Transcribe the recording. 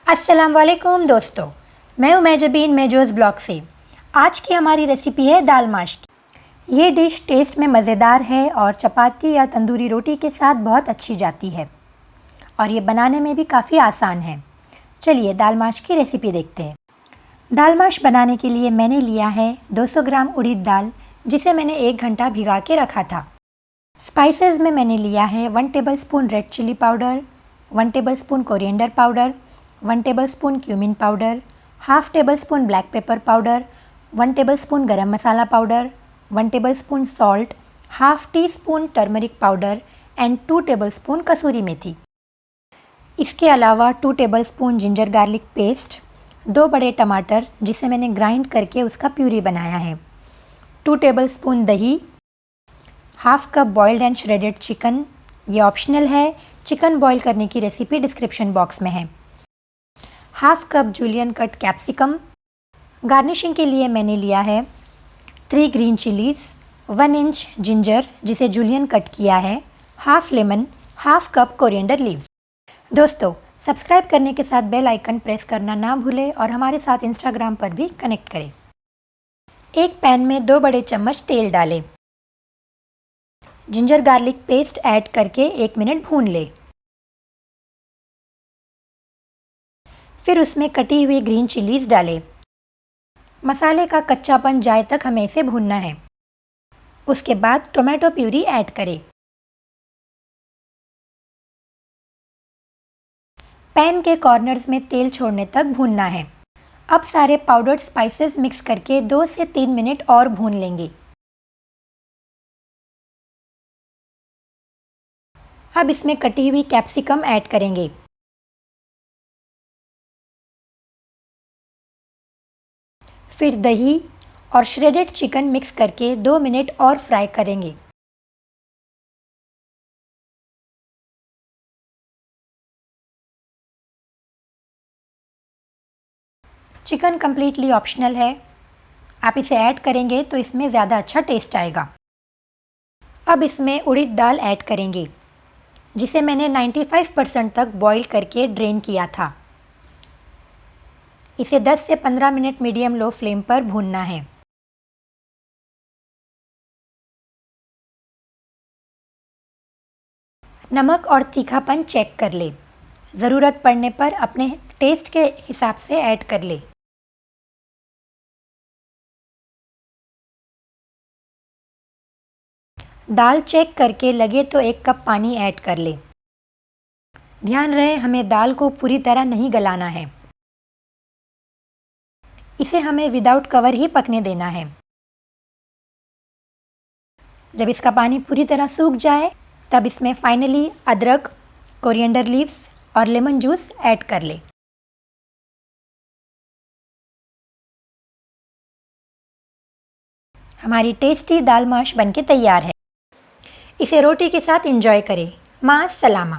अस्सलाम वालेकुम दोस्तों, मैं हूं मेजबीन मेजोज़ ब्लॉग से। आज की हमारी रेसिपी है दाल माश की। ये डिश टेस्ट में मज़ेदार है और चपाती या तंदूरी रोटी के साथ बहुत अच्छी जाती है और ये बनाने में भी काफ़ी आसान है। चलिए दाल माश की रेसिपी देखते हैं। दाल माश बनाने के लिए मैंने लिया है 200 ग्राम उड़द दाल, जिसे मैंने 1 घंटा भिगा के रखा था। स्पाइसेस में मैंने लिया है 1 tablespoon red chilli powder, 1 tablespoon coriander powder, 1 tablespoon cumin powder, half tablespoon black pepper powder, 1 tablespoon garam masala powder, 1 tablespoon salt, half teaspoon turmeric powder and 2 tablespoon kasuri methi. इसके अलावा 2 टेबलस्पून जिंजर गार्लिक पेस्ट, 2 बड़े टमाटर जिसे मैंने ग्राइंड करके उसका puree बनाया है, 2 टेबलस्पून दही, half cup boiled and shredded chicken, ये ऑप्शनल है, चिकन बॉईल करने की रेसिपी डिस्क्रिप्शन बॉक्स में है, half cup julienne cut capsicum. Garnishing के लिए मैंने लिया है 3 ग्रीन चिलीज़, 1 इंच जिंजर जिसे जूलियन कट किया है, half lemon, half cup coriander leaves. दोस्तों, सब्सक्राइब करने के साथ बेल आइकन प्रेस करना ना भूलें और हमारे साथ इंस्टाग्राम पर भी कनेक्ट करें। एक पैन में 2 बड़े चम्मच तेल डालें। जिंजर गार्लिक पेस्ट ऐड करके 1 मिनट भून लें। फिर उसमें कटी हुई ग्रीन चिलीज़ डालें। मसाले का कच्चापन जाए तक हमें इसे भूनना है। उसके बाद टोमेटो प्यूरी ऐड करें। पैन के कॉर्नर्स में तेल छोड़ने तक भूनना है। अब सारे पाउडर्ड स्पाइसेस मिक्स करके 2 से 3 मिनट और भून लेंगे। अब इसमें कटी हुई कैप्सिकम ऐड करेंगे। फिर दही और श्रेडेड चिकन मिक्स करके 2 मिनट और फ्राई करेंगे। चिकन कम्प्लीटली ऑप्शनल है, आप इसे ऐड करेंगे तो इसमें ज़्यादा अच्छा टेस्ट आएगा। अब इसमें उड़द दाल ऐड करेंगे, जिसे मैंने 95% तक बॉईल करके ड्रेन किया था। इसे 10 से 15 मिनट मीडियम लो फ्लेम पर भूनना है। नमक और तीखापन चेक कर ले, ज़रूरत पड़ने पर अपने टेस्ट के हिसाब से ऐड कर ले। दाल चेक करके लगे तो 1 कप पानी ऐड कर ले। ध्यान रहे हमें दाल को पूरी तरह नहीं गलाना है, इसे हमें विदाउट कवर ही पकने देना है। जब इसका पानी पूरी तरह सूख जाए तब इसमें फाइनली अदरक, कोरिएंडर लीव्स और लेमन जूस ऐड कर ले। हमारी टेस्टी दाल माश बनके तैयार है। इसे रोटी के साथ एंजॉय करें। मां सलामा।